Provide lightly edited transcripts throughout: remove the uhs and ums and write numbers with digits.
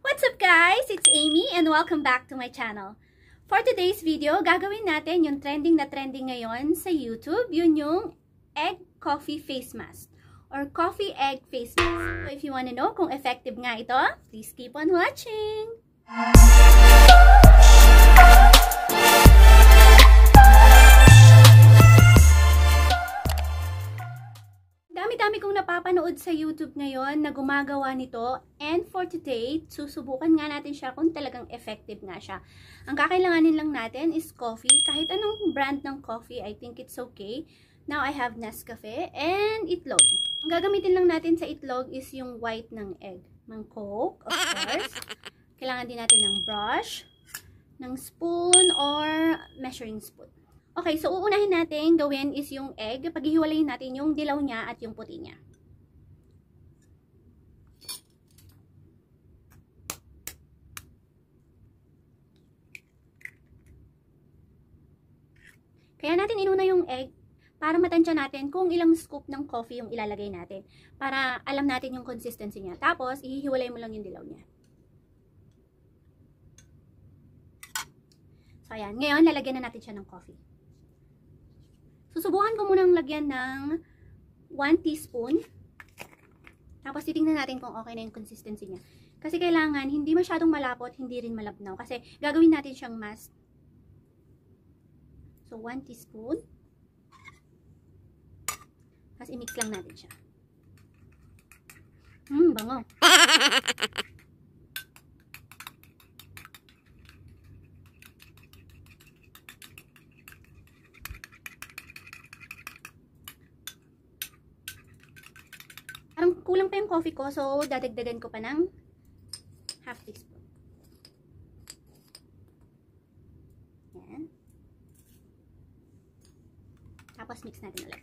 What's up guys? It's Amy and welcome back to my channel. For today's video, gagawin natin yung trending na trending ngayon sa YouTube. Yun yung egg coffee face mask or coffee egg face mask. So if you wanna know kung effective nga ito, please keep on watching! Dami-dami kong napapanood sa YouTube ngayon na gumagawa nito, and for today, susubukan nga natin siya kung talagang effective nga siya. Ang kakailanganin lang natin is coffee. Kahit anong brand ng coffee, I think it's okay. Now I have Nescafe and itlog. Ang gagamitin lang natin sa itlog is yung white ng egg. Ng Coke, of course. Kailangan din natin ng brush, ng spoon or measuring spoon. Okay, so uunahin natin gawin is yung egg. Paghihiwalayin natin yung dilaw niya at yung puti niya. Kaya natin inuna yung egg para matansya natin kung ilang scoop ng coffee yung ilalagay natin. Para alam natin yung consistency niya. Tapos, ihihiwalay mo lang yung dilaw niya. So, ayan. Ngayon, lalagyan na natin siya ng coffee. Susubukan ko munang lagyan ng 1 teaspoon. Tapos titingnan natin kung okay na yung consistency niya. Kasi kailangan hindi masyadong malapot, hindi rin malabnaw. Kasi gagawin natin siyang mask. So 1 teaspoon. Tapos i-mix lang natin siya. Bango. Parang kulang pa yung coffee ko, so dadagdagan ko pa ng half teaspoon. Yan. Tapos mix natin ulit.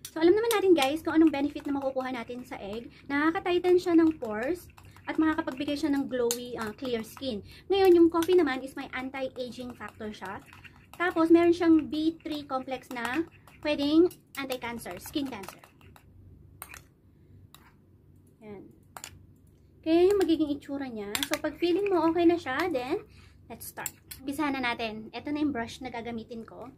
So alam naman natin guys kung anong benefit na makukuha natin sa egg. Nakaka-tighten siya ng pores at makakapagbigay siya ng glowy, clear skin. Ngayon yung coffee naman is may anti-aging factor siya. Tapos meron siyang B3 complex na pwedeng anti-cancer, skin cancer. Yan. Kaya yung magiging itsura niya. So, pag feeling mo okay na siya, then, let's start. Umpisahan na natin. Ito na yung brush na gagamitin ko.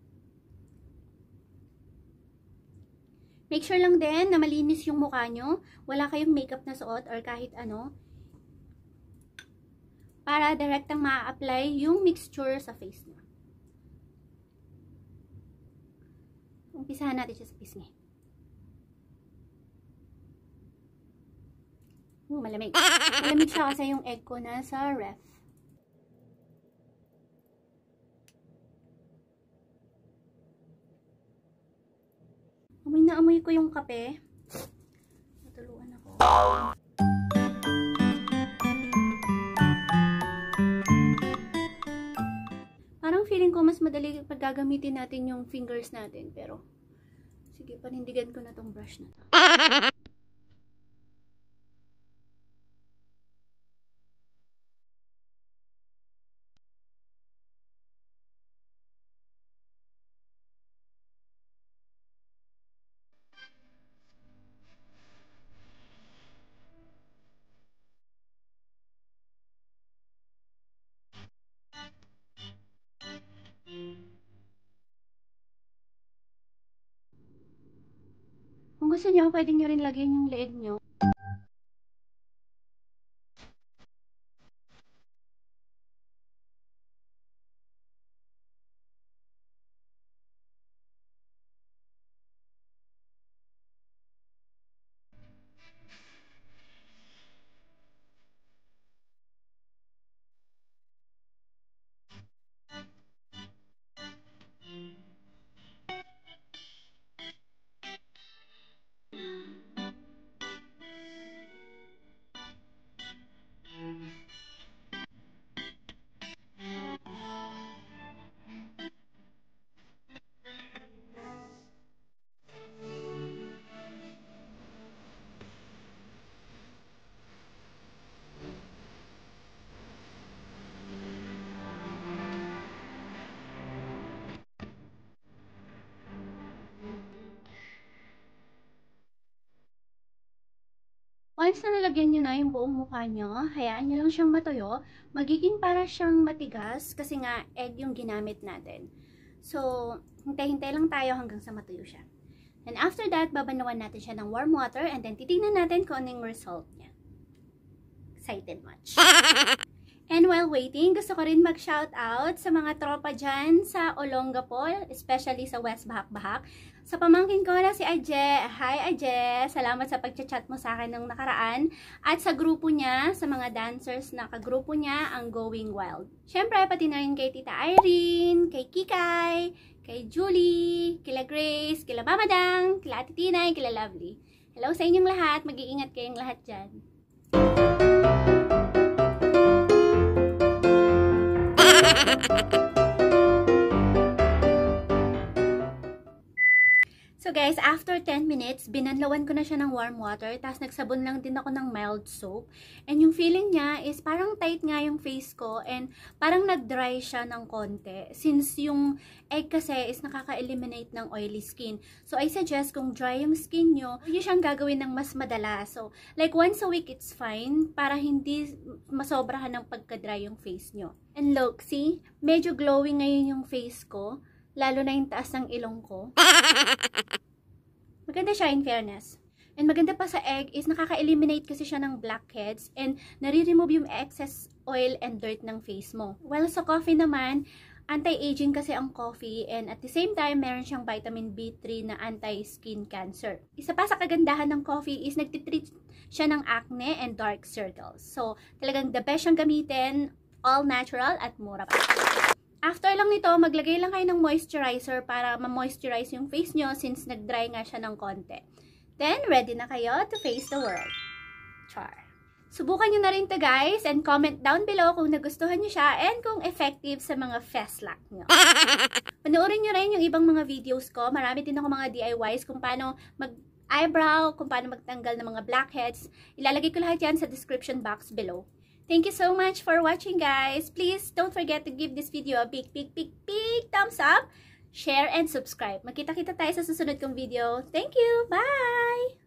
Make sure lang din na malinis yung mukha nyo. Wala kayong makeup na suot or kahit ano. Para direktang ma-apply yung mixture sa face nyo. Umpisahan natin siya sa pisngi. Malamig. Malamig siya kasi yung egg ko nasa ref. Amoy na amoy ko yung kape. Natuluan ako. Parang feeling ko mas madali pag gagamitin natin yung fingers natin. Pero, sige, panindigan ko na tong brush na to. Kung gusto niyo, pwede niyo rin lagyan yung leeg niyo. once na nalagyan nyo na yung buong mukha nyo, hayaan nyo lang siyang matuyo. Magiging para siyang matigas kasi nga egg yung ginamit natin. So, hintay-hintay lang tayo hanggang sa matuyo siya. And after that, babanuan natin siya ng warm water and then titignan natin kung ano yung result niya. Excited much. And while waiting, gusto ko rin mag-shoutout sa mga tropa dyan sa Olongapo, especially sa West Bahak-Bahak. Sa pamangkin ko na si Aje. Hi Aje! Salamat sa pag-chat mo sa akin nung nakaraan. At sa grupo niya, sa mga dancers na kagrupo niya, ang Going Wild. Siyempre, pati na rin kay Tita Irene, kay Kikay, kay Julie, kila Grace, kila Mamadang, kila Ate Tinay, kila Lovely. Hello sa inyong lahat. Mag-iingat kayong lahat dyan. So guys, after 10 minutes, binanlawan ko na siya ng warm water, tapos nagsabon lang din ako ng mild soap. And yung feeling niya is parang tight nga yung face ko and parang nag-dry siya ng konti. Since yung egg kasi is nakaka-eliminate ng oily skin. So I suggest kung dry yung skin nyo, yun siyang gagawin ng mas madalas. So like once a week it's fine para hindi masobrahan ng pagka-dry yung face nyo. And look, see? Medyo glowing ngayon yung face ko. Lalo na yung taas ng ilong ko. Maganda siya in fairness. And maganda pa sa egg is nakaka-eliminate kasi siya ng blackheads and nare-remove yung excess oil and dirt ng face mo. While sa coffee naman, anti-aging kasi ang coffee and at the same time, meron siyang vitamin B3 na anti-skin cancer. Isa pa sa kagandahan ng coffee is nagtitreat siya ng acne and dark circles. So, talagang the best siyang gamitin, all natural at mura pa. After lang nito, maglagay lang kayo ng moisturizer para ma-moisturize yung face nyo since nag-dry nga siya ng konti. Then, ready na kayo to face the world. Char. Subukan nyo na rin to guys and comment down below kung nagustuhan nyo siya and kung effective sa mga face lock nyo. Panoorin nyo rin yung ibang mga videos ko. Marami din ako mga DIYs kung paano mag-eyebrow, kung paano magtanggal ng mga blackheads. Ilalagay ko lahat yan sa description box below. Thank you so much for watching guys. Please don't forget to give this video a big thumbs up, share, and subscribe. Magkita-kita tayo sa susunod kong video. Thank you! Bye!